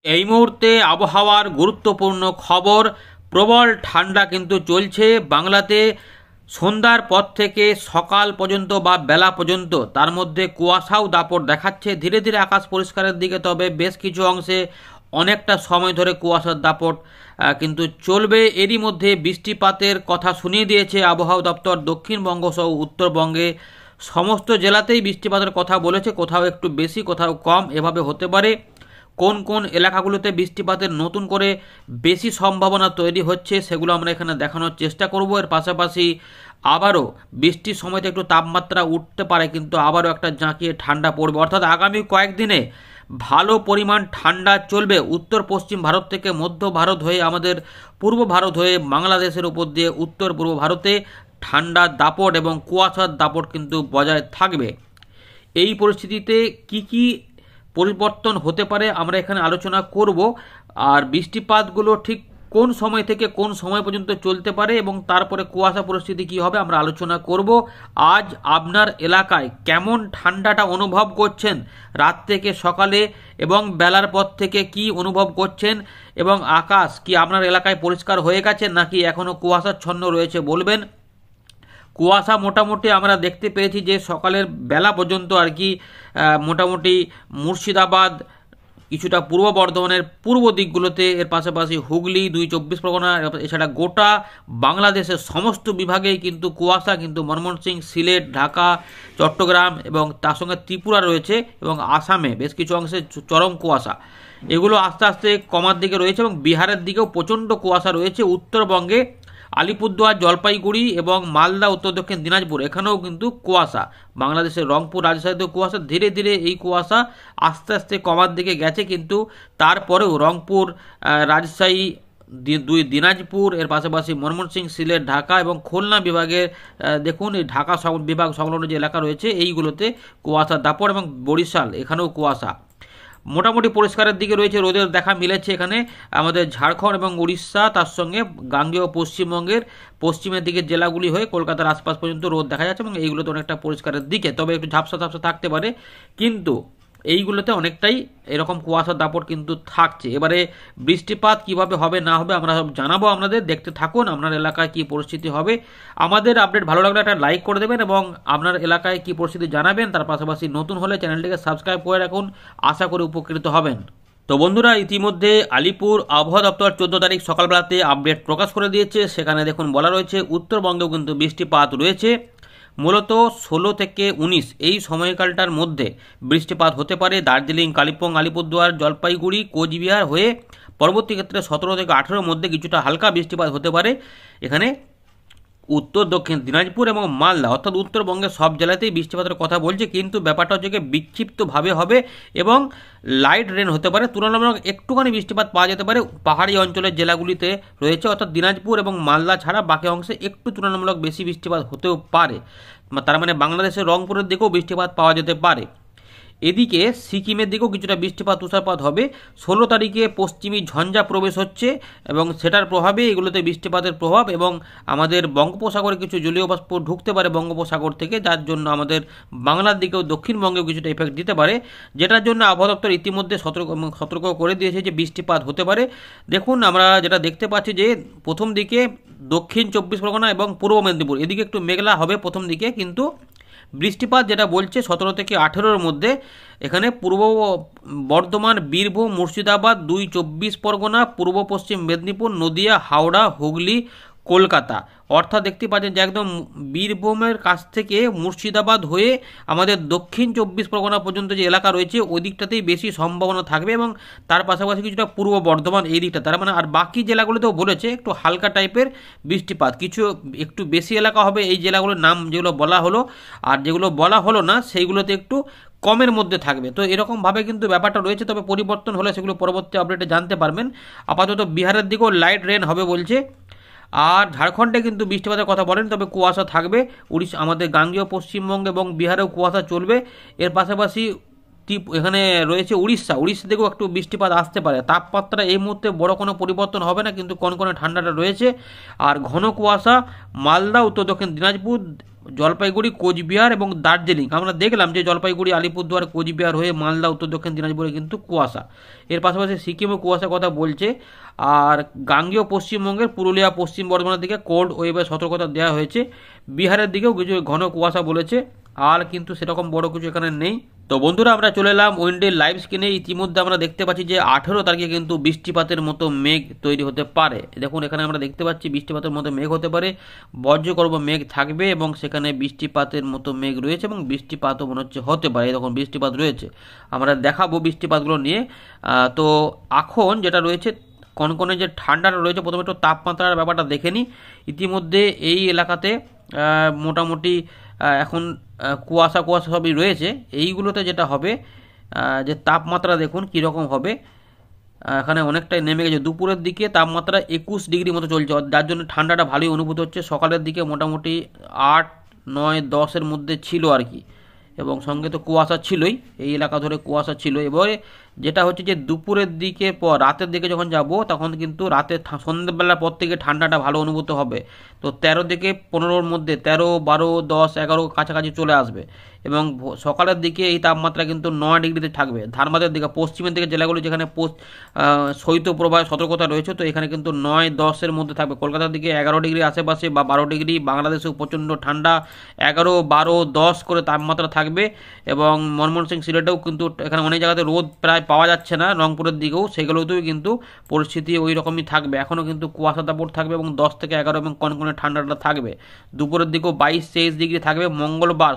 এই মুহূর্তে আবহাওয়ার গুরুত্বপূর্ণ খবর। প্রবল ঠান্ডা কিন্তু চলছে বাংলাতে। সন্ধ্যার পর থেকে সকাল পর্যন্ত বা বেলা পর্যন্ত তার মধ্যে কুয়াশাও দাপট দেখাচ্ছে। ধীরে ধীরে আকাশ পরিষ্কারের দিকে, তবে বেশ কিছু অংশে অনেকটা সময় ধরে কুয়াশার দাপট কিন্তু চলবে। এরই মধ্যে বৃষ্টিপাতের কথা শুনিয়ে দিয়েছে আবহাওয়া দপ্তর। দক্ষিণবঙ্গ সহ উত্তরবঙ্গে সমস্ত জেলাতেই বৃষ্টিপাতের কথা বলেছে, কোথাও একটু বেশি কোথাও কম এভাবে হতে পারে। কোন কোন এলাকাগুলোতে বৃষ্টিপাতের নতুন করে বেশি সম্ভাবনা তৈরি হচ্ছে সেগুলো আমরা এখানে দেখানোর চেষ্টা করব। এর পাশাপাশি আবারও বৃষ্টির সময়তে একটু তাপমাত্রা উঠতে পারে, কিন্তু আবারও একটা জাঁকিয়ে ঠান্ডা পড়বে। অর্থাৎ আগামী কয়েকদিনে ভালো পরিমাণ ঠান্ডা চলবে উত্তর পশ্চিম ভারত থেকে মধ্য ভারত হয়ে আমাদের পূর্ব ভারত হয়ে বাংলাদেশের উপর দিয়ে উত্তর পূর্ব ভারতে ঠান্ডার দাপট এবং কুয়াশার দাপট কিন্তু বজায় থাকবে। এই পরিস্থিতিতে কি পরিবর্তন হতে পারে আমরা এখানে আলোচনা করব। আর বৃষ্টিপাতগুলো ঠিক কোন সময় থেকে কোন সময় পর্যন্ত চলতে পারে এবং তারপরে কুয়াশা পরিস্থিতি কি হবে আমরা আলোচনা করব। আজ আপনার এলাকায় কেমন ঠান্ডাটা অনুভব করছেন, রাত থেকে সকালে এবং বেলার পর থেকে কি অনুভব করছেন, এবং আকাশ কি আপনার এলাকায় পরিষ্কার হয়ে গেছে নাকি এখনও কুয়াশাচ্ছন্ন রয়েছে বলবেন। কুয়াশা মোটামুটি আমরা দেখতে পেয়েছি যে সকালের বেলা পর্যন্ত আর কি মোটামুটি মুর্শিদাবাদ, কিছুটা পূর্ব বর্ধমানের পূর্ব দিকগুলোতে, এর পাশাপাশি হুগলি, 2 চব্বিশ পরগনা, এছাড়া গোটা বাংলাদেশের সমস্ত বিভাগেই কিন্তু কুয়াশা, কিন্তু ময়মনসিংহ, সিলেট, ঢাকা, চট্টগ্রাম এবং তার সঙ্গে ত্রিপুরা রয়েছে এবং আসামে বেশ কিছু অংশে চরম কুয়াশা। এগুলো আস্তে আস্তে কমার দিকে রয়েছে এবং বিহারের দিকেও প্রচণ্ড কুয়াশা রয়েছে। উত্তরবঙ্গে আলিপুরদুয়ার, জলপাইগুড়ি এবং মালদা, উত্তর দক্ষিণ দিনাজপুর এখানেও কিন্তু কুয়াশা। বাংলাদেশের রংপুর, রাজশাহীতেও কুয়াশা। ধীরে ধীরে এই কুয়াশা আস্তে আস্তে কমার দিকে গেছে, কিন্তু তারপরেও রংপুর, রাজশাহী, দিনাজপুর, এর পাশাপাশি ময়মনসিংহ, সিলেট, ঢাকা এবং খুলনা বিভাগের দেখুন এই ঢাকা বিভাগ সংলগ্ন যে এলাকা রয়েছে এইগুলোতে কুয়াশা দাপট, এবং বরিশাল এখানেও কুয়াশা। মোটামুটি পরিষ্কারের দিকে রয়েছে, রোদের দেখা মিলেছে এখানে আমাদের ঝাড়খণ্ড এবং উড়িষ্যা, তার সঙ্গে গাঙ্গেয় পশ্চিমবঙ্গের পশ্চিমের দিকের জেলাগুলি হয়ে কলকাতার আশপাশ পর্যন্ত রোদ দেখা যাচ্ছে এবং এইগুলোতে অনেকটা পরিষ্কারের দিকে, তবে একটু ঝাপসা ঝাপসা থাকতে পারে, কিন্তু এইগুলোতে অনেকটাই এরকম কুয়াশার দাপট কিন্তু থাকছে। এবারে বৃষ্টিপাত কিভাবে হবে না হবে আমরা সব জানাবো আপনাদের, দেখতে থাকুন আপনার এলাকায় কি পরিস্থিতি হবে। আমাদের আপডেট ভালো লাগলে একটা লাইক করে দেবেন এবং আপনার এলাকায় কি পরিস্থিতি জানাবেন। তার পাশাপাশি নতুন হলে চ্যানেলটিকে সাবস্ক্রাইব করে রাখুন, আশা করি উপকৃত হবেন। তো বন্ধুরা, ইতিমধ্যে আলিপুর আবহাওয়া দপ্তর 14 তারিখ সকালবেলাতে আপডেট প্রকাশ করে দিয়েছে। সেখানে দেখুন বলা রয়েছে উত্তরবঙ্গেও কিন্তু বৃষ্টিপাত রয়েছে। মূলত 16 থেকে 19 এই সময়কালটার মধ্যে বৃষ্টিপাত হতে পারে দার্জিলিং, কালিম্পং, আলিপুরদুয়ার, জলপাইগুড়ি, কোচবিহার হয়ে। পরবর্তী ক্ষেত্রে 17 থেকে 18-র মধ্যে কিছুটা হালকা বৃষ্টিপাত হতে পারে এখানে উত্তর দক্ষিণ দিনাজপুর এবং মালদা, অর্থাৎ উত্তরবঙ্গের সব জেলাতেই বৃষ্টিপাতের কথা বলছে, কিন্তু ব্যাপারটা হচ্ছে কি বিক্ষিপ্তভাবে হবে এবং লাইট রেন হতে পারে। তুলনামূলক একটুখানি বৃষ্টিপাত পাওয়া যেতে পারে পাহাড়ি অঞ্চলের জেলাগুলিতে রয়েছে, অর্থাৎ দিনাজপুর এবং মালদা ছাড়া বাকি অংশে একটু তুলনামূলক বেশি বৃষ্টিপাত হতেও পারে। তার মানে বাংলাদেশের রংপুরের দিকেও বৃষ্টিপাত পাওয়া যেতে পারে। এদিকে সিকিমের দিকেও কিছুটা বৃষ্টিপাত, তুষারপাত হবে। 16 তারিখে পশ্চিমী ঝঞ্ঝা প্রবেশ হচ্ছে এবং সেটার প্রভাবে এগুলোতে বৃষ্টিপাতের প্রভাব, এবং আমাদের বঙ্গোপসাগরে কিছু জলীয় বাষ্প ঢুকতে পারে বঙ্গোপসাগর থেকে, যার জন্য আমাদের বাংলার দিকেও দক্ষিণবঙ্গেও কিছুটা এফেক্ট দিতে পারে, যেটার জন্য আবহাওয়া দপ্তর ইতিমধ্যে সতর্ক করে দিয়েছে যে বৃষ্টিপাত হতে পারে। দেখুন আমরা যেটা দেখতে পাচ্ছি যে প্রথম দিকে দক্ষিণ 24 পরগনা এবং পূর্ব মেদিনীপুর এদিকে একটু মেঘলা হবে প্রথম দিকে, কিন্তু বৃষ্টিপাত যেটা বলছে 17 থেকে 18-র মধ্যে এখানে পূর্ব বর্ধমান, বীরভূম, মুর্শিদাবাদ, 2 চব্বিশ পরগনা, পূর্ব পশ্চিম মেদিনীপুর, নদিয়া, হাওড়া, হুগলি, কলকাতা। অর্থাৎ দেখতে পাচ্ছেন যে একদম বীরভূমের কাছ থেকে মুর্শিদাবাদ হয়ে আমাদের দক্ষিণ 24 পরগনা পর্যন্ত যে এলাকা রয়েছে ওই দিকটাতেই বেশি সম্ভাবনা থাকবে, এবং তার পাশাপাশি কিছুটা পূর্ব বর্ধমান এই দিকটা, তার মানে আর বাকি জেলাগুলোতেও বলেছে একটু হালকা টাইপের বৃষ্টিপাত। কিছু একটু বেশি এলাকা হবে এই জেলাগুলোর নাম যেগুলো বলা হলো, আর যেগুলো বলা হলো না সেইগুলোতে একটু কমের মধ্যে থাকবে। তো এরকমভাবে কিন্তু ব্যাপারটা রয়েছে, তবে পরিবর্তন হলে সেগুলো পরবর্তী আপডেটে জানতে পারবেন। আপাতত বিহারের দিকেও লাইট রেন হবে বলছে, আর ঝাড়খণ্ডে কিন্তু বৃষ্টিপাতের কথা বলেন, তবে কুয়াশা থাকবে। উড়িষ্যা, আমাদের গাঙ্গেয় পশ্চিমবঙ্গ এবং বিহারেও কুয়াশা চলবে। এর পাশাপাশি এখানে রয়েছে উড়িষ্যা থেকেও একটু বৃষ্টিপাত আসতে পারে। তাপমাত্রা এই মুহূর্তে বড় কোনো পরিবর্তন হবে না, কিন্তু কনকনে ঠান্ডাটা রয়েছে। আর ঘন কুয়াশা মালদা, উত্তর দক্ষিণ দিনাজপুর, জলপাইগুড়ি, কোচবিহার এবং দার্জিলিং আমরা দেখলাম যে জলপাইগুড়ি, আলিপুরদুয়ার, কোচবিহার হয়ে মালদা, উত্তর দক্ষিণ দিনাজপুরে কিন্তু কুয়াশা। এর পাশাপাশি সিকিমও কুয়াশা কথা বলছে। আর গাঙ্গেয় পশ্চিমবঙ্গের পুরুলিয়া, পশ্চিম বর্ধমানের দিকে কোল্ড ওয়েভের সতর্কতা দেওয়া হয়েছে। বিহারের দিকেও কিছু ঘন কুয়াশা বলেছে। আর কিন্তু সেরকম বড় কিছু এখানে নেই। তো বন্ধুরা, আমরা চলে এলাম উইন্ডের লাইভ স্ক্রিনে। ইতিমধ্যে আমরা দেখতে পাচ্ছি যে 18 তারিখে কিন্তু বৃষ্টিপাতের মতো মেঘ তৈরি হতে পারে। দেখুন এখানে আমরা দেখতে পাচ্ছি বৃষ্টিপাতের মতো মেঘ হতে পারে, বজ্রগর্ভ মেঘ থাকবে এবং সেখানে বৃষ্টিপাতের মতো মেঘ রয়েছে এবং বৃষ্টিপাতও মনে হচ্ছে হতে পারে। দেখুন বৃষ্টিপাত রয়েছে, আমরা দেখাবো বৃষ্টিপাতগুলো নিয়ে। তো এখন যেটা রয়েছে কনকনে যে ঠান্ডাটা রয়েছে, প্রথমে একটু তাপমাত্রার ব্যাপারটা দেখে নিই। ইতিমধ্যে এই এলাকাতে মোটামুটি এখন কুয়াশা কুয়াশা সবই রয়েছে। এইগুলোতে যেটা হবে যে তাপমাত্রা দেখুন কীরকম হবে। এখানে অনেকটাই নেমে গেছে। দুপুরের দিকে তাপমাত্রা 21 ডিগ্রি মতো চলছে, যার জন্য ঠান্ডাটা ভালোই অনুভূত হচ্ছে। সকালের দিকে মোটামুটি 8, 9, 10-এর মধ্যে ছিল আর কি, এবং সঙ্গে তো কুয়াশা ছিলই, এই এলাকা ধরে কুয়াশা ছিল। এবারে যেটা হচ্ছে যে দুপুরের দিকে পর রাতের দিকে যখন যাব তখন কিন্তু রাতে সন্ধ্যেবেলার পর থেকে ঠান্ডাটা ভালো অনুভূত হবে। তো 13 থেকে 15-র মধ্যে 13, 12, 10, 11 কাছাকাছি চলে আসবে। এবং সকালের দিকে এই তাপমাত্রা কিন্তু 9 ডিগ্রিতে থাকবে। ধানবাদের দিকে, পশ্চিমের দিকে জেলাগুলি যেখানে শৈত্যপ্রবাহের সতর্কতা রয়েছে, তো এখানে কিন্তু 9, 10-এর মধ্যে থাকবে। কলকাতার দিকে 11 ডিগ্রি আশেপাশে বা 12 ডিগ্রি। বাংলাদেশেও প্রচণ্ড ঠান্ডা, 11, 12, 10 করে তাপমাত্রা থাকবে। এবং ময়মনসিংহ, সিলেটেও কিন্তু এখানে অনেক জায়গাতে রোদ প্রায় পাওয়া যাচ্ছে না, রংপুরের দিকেও সেগুলোতেও কিন্তু পরিস্থিতি ওই রকমই থাকবে। এখনও কিন্তু কুয়াশা দাপট থাকবে এবং 10 থেকে 11 এবং কনকনে ঠান্ডাটা থাকবে। দুপুরের দিকেও 22, 23 ডিগ্রি থাকবে। মঙ্গলবার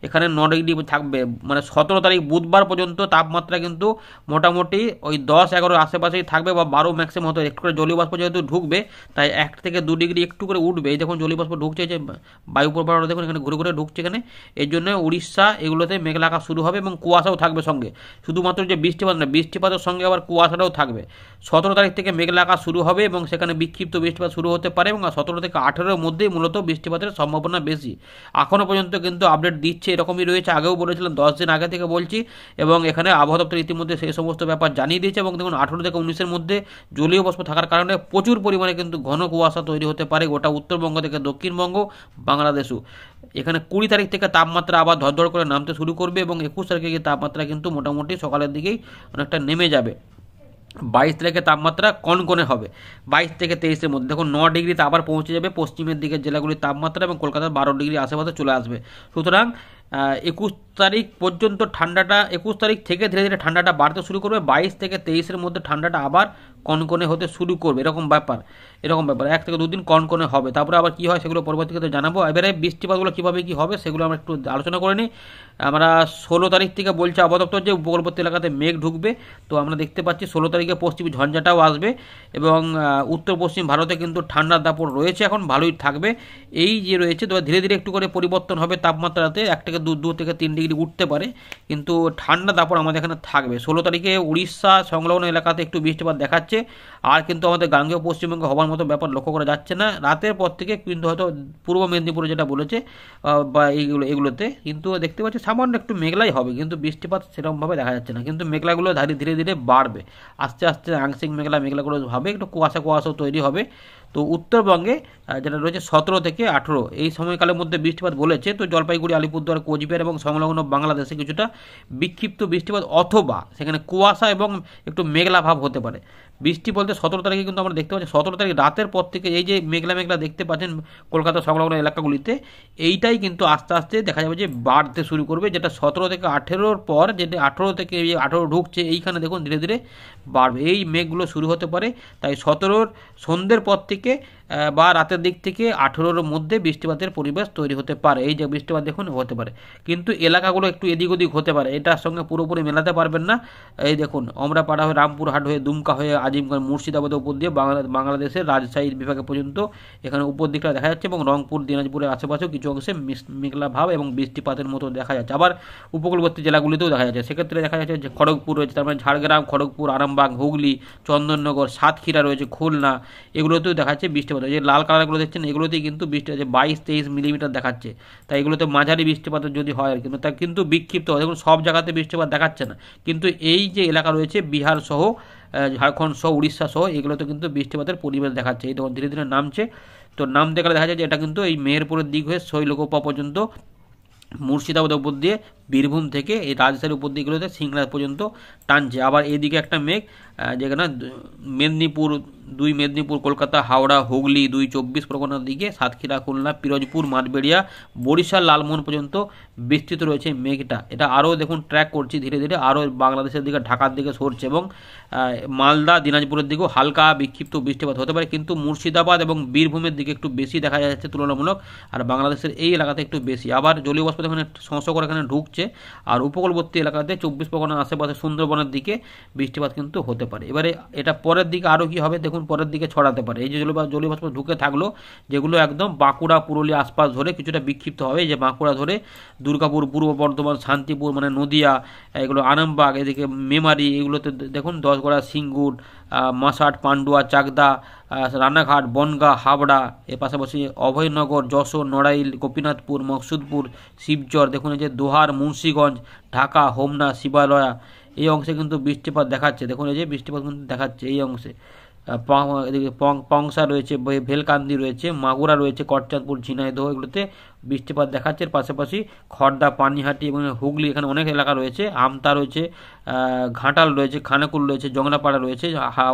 এখানে 9 ডিগ্রি থাকবে। মানে 17 তারিখ বুধবার পর্যন্ত তাপমাত্রা কিন্তু মোটামুটি ওই 10, 11 আশেপাশেই থাকবে বা 12 ম্যাক্সিমাম হতো। একটু করে জলীয় বাষ্প যেহেতু ঢুকবে, তাই 1 থেকে 2 ডিগ্রি একটু করে উঠবে। এই দেখুন জলীয় বাষ্প ঢুকছে, যে বায়ু প্রবাহ দেখুন এখানে ঘুরে ঘুরে ঢুকছে এখানে। এর জন্য উড়িষ্যা এগুলোতে মেঘলা আকাশ শুরু হবে এবং কুয়াশাও থাকবে সঙ্গে। শুধুমাত্র যে বৃষ্টিপাত না, বৃষ্টিপাতের সঙ্গে আবার কুয়াশাটাও থাকবে। 17 তারিখ থেকে মেঘলা আকাশ শুরু হবে এবং সেখানে বিক্ষিপ্ত বৃষ্টিপাত শুরু হতে পারে। এবং 17 থেকে 18-এর মধ্যেই মূলত বৃষ্টিপাতের সম্ভাবনা বেশি। এখনও পর্যন্ত কিন্তু আপডেট দিচ্ছে, এরকমই রয়েছে। আগেও বলেছিলাম, 10 দিন আগে থেকে বলছি। এবং এখানে আবহাওয়া দপ্তর ইতিমধ্যে সেই সমস্ত ব্যাপার জানিয়ে দিয়েছে। এবং দেখুন 18 থেকে 19-এর মধ্যে জলীয় বাষ্প থাকার কারণে প্রচুর পরিমাণে কিন্তু ঘন কুয়াশা তৈরি হতে পারে গোটা উত্তরবঙ্গ থেকে দক্ষিণবঙ্গ, বাংলাদেশও। এখানে 20 তারিখ থেকে তাপমাত্রা আবার ধরধর করে নামতে শুরু করবে এবং 21 তারিখে গিয়ে তাপমাত্রা কিন্তু মোটামুটি সকালের দিকেই অনেকটা নেমে যাবে। 22 তারিখে তাপমাত্রা কনকনে হবে। 22 থেকে 23-এর মধ্যে দেখুন 9 ডিগ্রিতে আবার পৌঁছে যাবে পশ্চিমের দিকের জেলাগুলির তাপমাত্রা, এবং কলকাতার 12 ডিগ্রি আশেপাশে চলে আসবে। সুতরাং 21 তারিখ পর্যন্ত ঠান্ডাটা, 21 তারিখ থেকে ধীরে ধীরে ঠান্ডাটা বাড়তে শুরু করবে। 22 থেকে 23-এর মধ্যে ঠান্ডাটা আবার কনকনে হতে শুরু করবে। এরকম ব্যাপার 1 থেকে 2 দিন কনকনে হবে। তারপরে আবার কী হয় সেগুলো পরবর্তীতে জানাবো। এবারে বৃষ্টিপাতগুলো কীভাবে কী হবে সেগুলো আমরা একটু আলোচনা করে নিই। আমরা 16 তারিখ থেকে বলছে আবহাওয়া দপ্তর যে উপকূলবর্তী এলাকাতে মেঘ ঢুকবে। তো আমরা দেখতে পাচ্ছি 16 তারিখে পশ্চিমী ঝঞ্ঝাটাও আসবে এবং উত্তর পশ্চিম ভারতে কিন্তু ঠান্ডার দাপট রয়েছে, এখন ভালোই থাকবে। এই যে রয়েছে, তো ধীরে ধীরে একটু করে পরিবর্তন হবে তাপমাত্রাতে, 1 থেকে 2 থেকে 3 ডিগ্রি উঠতে পারে, কিন্তু ঠান্ডা দাপট আমাদের এখানে থাকবে। 16 তারিখে উড়িষ্যা সংলগ্ন এলাকাতে একটু বৃষ্টিপাত দেখাচ্ছে, আর কিন্তু আমাদের গাঙ্গেয় পশ্চিমবঙ্গে হওয়ার মতো ব্যাপার লক্ষ্য করা যাচ্ছে না। রাতের পর থেকে কিন্তু হয়তো পূর্ব মেদিনীপুরে যেটা বলেছে বা এগুলোতে কিন্তু দেখতে পাচ্ছি সামান্য একটু মেঘলাই হবে, কিন্তু বৃষ্টিপাত সেরকমভাবে দেখা যাচ্ছে না। কিন্তু মেঘলাগুলো ধীরে ধীরে বাড়বে, আস্তে আস্তে আংশিক মেঘলাগুলো হবে, একটু কুয়াশাও তৈরি হবে। তো উত্তরবঙ্গে যেটা রয়েছে 17 থেকে 18 এই সময়কালের মধ্যে বৃষ্টিপাত বলেছে। তো জলপাইগুড়ি, আলিপুরদুয়ার, কোচবিহার এবং সংলগ্ন বাংলাদেশে কিছুটা বিক্ষিপ্ত বৃষ্টিপাত অথবা সেখানে কুয়াশা এবং একটু মেঘলা ভাব হতে পারে। বৃষ্টি বলতে 17 তারিখে কিন্তু আমরা দেখতে পাচ্ছি 17 তারিখ রাতের পর থেকে এই যে মেঘলা দেখতে পাচ্ছেন কলকাতা সংলগ্ন এলাকাগুলিতে, এইটাই কিন্তু আস্তে আস্তে দেখা যাবে যে বাড়তে শুরু করবে। যেটা 17 থেকে 18-র পর, যেটা 18 থেকে 18 ঢুকছে, এইখানে দেখুন ধীরে ধীরে বাড়বে। এই মেঘগুলো শুরু হতে পারে। তাই 17-র সন্ধ্যের পর থেকে বা রাতের দিক থেকে 18-র মধ্যে বৃষ্টিপাতের পরিবেশ তৈরি হতে পারে। এই যে বৃষ্টিপাত দেখুন হতে পারে, কিন্তু এলাকাগুলো একটু এদিক ওদিক হতে পারে, এটার সঙ্গে পুরোপুরি মেলাতে পারবেন না। এই দেখুন অমরাপাড়া হয়ে, রামপুরহাট হয়ে, দুমকা হয়ে, আজিমগঞ্জ, মুর্শিদাবাদের উপর দিয়ে বাংলাদেশের রাজশাহী বিভাগে পর্যন্ত এখানে উপর দিকটা দেখা যাচ্ছে, এবং রংপুর, দিনাজপুরের আশেপাশেও কিছু অংশে মেঘলা ভাব এবং বৃষ্টিপাতের মতো দেখা যাচ্ছে। আবার উপকূলবর্তী জেলাগুলিতেও দেখা যাচ্ছে। সেক্ষেত্রে দেখা যাচ্ছে যে খড়গপুর রয়েছে, তার মানে ঝাড়গ্রাম, খড়গপুর, আরামবাগ, হুগলি, চন্দননগর, সাতক্ষীরা রয়েছে, খুলনা, এগুলোতেও দেখা যাচ্ছে বৃষ্টিপাত। যে লাল কালারগুলো দেখছেন এগুলোতেই কিন্তু বৃষ্টি আছে, 22-23 মিলিমিটার দেখাচ্ছে। তাই এগুলোতে মাঝারি বৃষ্টিপাতের যদি হয় আর কিন্তু তা কিন্তু বিক্ষিপ্ত, দেখুন সব জায়গাতে বৃষ্টিপাত দেখাচ্ছে না। কিন্তু এই যে এলাকা রয়েছে বিহার সহ ঝাড়খণ্ড সহ উড়িষ্যা সহ এগুলোতে কিন্তু বৃষ্টিপাতের পরিবেশ দেখাচ্ছে। এই ধরে ধীরে ধীরে নামছে। তো নাম দেখলে দেখা যায় যে এটা কিন্তু এই মেহেরপুরের দিক হয়ে শৈলকুপা পর্যন্ত, মুর্শিদাবাদ উপর দিয়ে, বীরভূম থেকে এই রাজশাহীর উপর দিকগুলোতে সিংড়া পর্যন্ত টানছে। আবার এইদিকে একটা মেঘ যেখানে মেদিনীপুর, দুই মেদিনীপুর, কলকাতা, হাওড়া, হুগলি, দুই 24 পরগনার দিকে, সাতক্ষীরা, খুলনা, পিরোজপুর, মাঠবেড়িয়া, বরিশাল, লালমোহন পর্যন্ত বিস্তৃত রয়েছে মেঘটা। এটা আরও দেখুন ট্র্যাক করছি ধীরে ধীরে, আরও বাংলাদেশের দিকে, ঢাকার দিকে সরছে এবং মালদা, দিনাজপুরের দিকেও হালকা বিক্ষিপ্ত বৃষ্টিপাত হতে পারে, কিন্তু মুর্শিদাবাদ এবং বীরভূমের দিকে একটু বেশি দেখা যাচ্ছে তুলনামূলক, আর বাংলাদেশের এই এলাকাতে একটু বেশি। আবার জলীয় বাষ্প এখানে সংস্পর্শ করে এখানে ঢুকছে, আর উপকূলবর্তী এলাকাতে 24 পরগনার আশেপাশে সুন্দরবনের দিকে বৃষ্টিপাত কিন্তু হতে পারে। এবারে এটা পরের দিকে আরও কি হবে দেখুন, পরের দিকে ছড়াতে পারে। এই যে জলীয় বাষ্প ঢুকে থাকলো, যেগুলো একদম বাঁকুড়া, পুরুলিয়া আশপাশ ধরে কিছুটা বিক্ষিপ্ত হবে, এই যে বাঁকুড়া ধরে দুর্গাপুর, পূর্ব বর্ধমান, শান্তিপুর মানে নদিয়া, এগুলো আরামবাগ, এদিকে মেমারি, এগুলোতে দেখুন দশগড়া, সিঙ্গুর, মাসাট, পান্ডুয়া, চাকদা, রানাঘাট, বনগাঁ, হাবড়া, এর পাশাপাশি অভয়নগর, যশোর, নড়াইল, গোপীনাথপুর, মকসুদপুর, শিবচর, দেখুন এই যে দোহার, মুন্সিগঞ্জ, ঢাকা, হোমনা, শিবালয়া, এই অংশে কিন্তু বৃষ্টিপাত দেখাচ্ছে। দেখুন এই যে বৃষ্টিপাত কিন্তু দেখাচ্ছে এই অংশে। এদিকে পংসা রয়েছে, ভেলকান্দি রয়েছে, মাগুরা রয়েছে, করচাঁদপুর, ঝিনাইদহ, এগুলোতে বৃষ্টিপাত দেখাচ্ছে। এর পাশাপাশি খড়দা, পানিহাটি এবং হুগলি, এখানে অনেক এলাকা রয়েছে, আমতা রয়েছে, ঘাটাল রয়েছে, খানাকুল রয়েছে, জংলাপাড়া রয়েছে,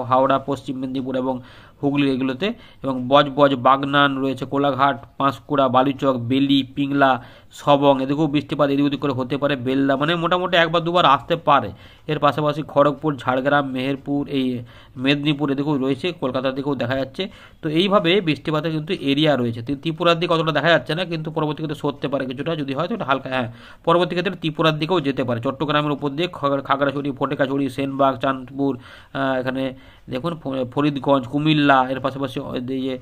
হাওড়া, পশ্চিম মেদিনীপুর এবং হুগলি এগুলোতে, এবং বজবজ, বাগনান রয়েছে, কোলাঘাট, পাঁশকুড়া, বালুচক, বেলি, পিংলা, সবং, এদিকেও বৃষ্টিপাত এদিক ওদিক করে হতে পারে। বেলদা মানে মোটামুটি একবার দুবার আসতে পারে। এর পাশাপাশি খড়গপুর, ঝাড়গ্রাম, মেহেরপুর, এই মেদিনীপুর এদিকেও রয়েছে, কলকাতার দিকেও দেখা যাচ্ছে। তো এইভাবে বৃষ্টিপাতের কিন্তু এরিয়া রয়েছে। ত্রিপুরার দিকে অতটা দেখা যাচ্ছে না, কিন্তু পরবর্তী ক্ষেত্রে সরতে পারে কিছুটা, যদি হয় তো এটা হালকা, হ্যাঁ পরবর্তী ক্ষেত্রে ত্রিপুরার দিকেও যেতে পারে, চট্টগ্রামের উপর দিয়ে খাগড়াছড়ি, ফটেকাছড়ি, সেনবাগ, চাঁদপুর, এখানে দেখুন ফরিদগঞ্জ, কুমিল্লা, এর পাশাপাশি যে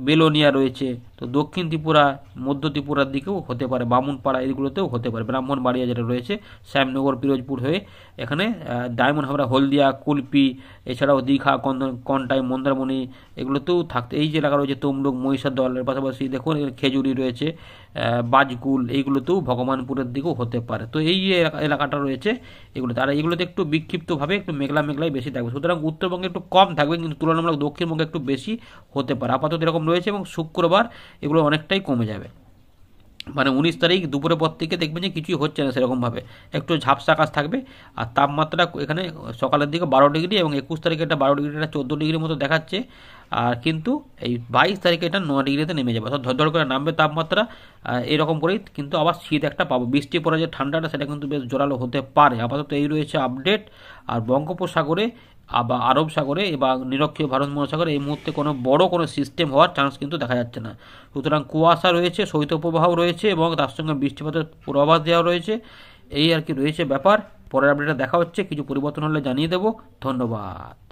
বেলোনিয়া রয়েছে। তো দক্ষিণ ত্রিপুরা, মধ্য ত্রিপুরার দিকেও হতে পারে, বামুনপাড়া এগুলোতেও হতে পারে, ব্রাহ্মণবাড়িয়া যেটা রয়েছে, শ্যামনগর, পিরোজপুর হয়ে এখানে ডায়মন্ড হাবড়া, হলদিয়া, কুলপি, এছাড়াও দীঘা, কন্টাই, মন্দারমণি এগুলোতেও থাকতে, এই যে এলাকা রয়েছে তমলুক, মহিষাদল, এর পাশাপাশি দেখুন খেজুরি রয়েছে, বাজকুল, এইগুলোতেও ভগবানপুরের দিকেও হতে পারে। তো এই যে এলাকাটা রয়েছে এগুলোতে, আর এগুলোতে একটু বিক্ষিপ্তভাবে একটু মেঘলা মেঘলাই বেশি থাকবে। সুতরাং উত্তরবঙ্গে একটু কম থাকবে, কিন্তু তুলনামূলক দক্ষিণবঙ্গে একটু বেশি হতে পারে। আপাতত এরকম রয়েছে, এবং শুক্রবার এগুলো অনেকটাই কমে যাবে। মানে 19 তারিখ দুপুরের পর থেকে দেখবেন যে কিছুই হচ্ছে না সেরকমভাবে, একটু ঝাপসা আকাশ থাকবে। আর তাপমাত্রা এখানে সকালের দিকে 12 ডিগ্রি, এবং 21 তারিখে এটা 12 ডিগ্রি, এটা 14 ডিগ্রির মতো দেখাচ্ছে। আর কিন্তু এই 22 তারিখে এটা 9 ডিগ্রিতে নেমে যাবে, অর্থাৎ ধর করে নামবে তাপমাত্রা। এরকম করেই কিন্তু আবার শীত একটা পাবো, বৃষ্টি পরে যে ঠান্ডাটা সেটা কিন্তু বেশ জোরালো হতে পারে। আপাতত এই রয়েছে আপডেট। আর বঙ্গোপসাগরে বা আরব সাগরে বা নিরক্ষীয় ভারত মহাসাগরে এই মুহূর্তে কোনো বড় কোনো সিস্টেম হওয়ার চান্স কিন্তু দেখা যাচ্ছে না। সুতরাং কুয়াশা রয়েছে, শৈত্যপ্রবাহ রয়েছে, এবং তার সঙ্গে বৃষ্টিপাতের পূর্বাভাস দেওয়া রয়েছে। এই আর কি রয়েছে ব্যাপার। পরের আপডেটে দেখা হচ্ছে, কিছু পরিবর্তন হলে জানিয়ে দেবো। ধন্যবাদ।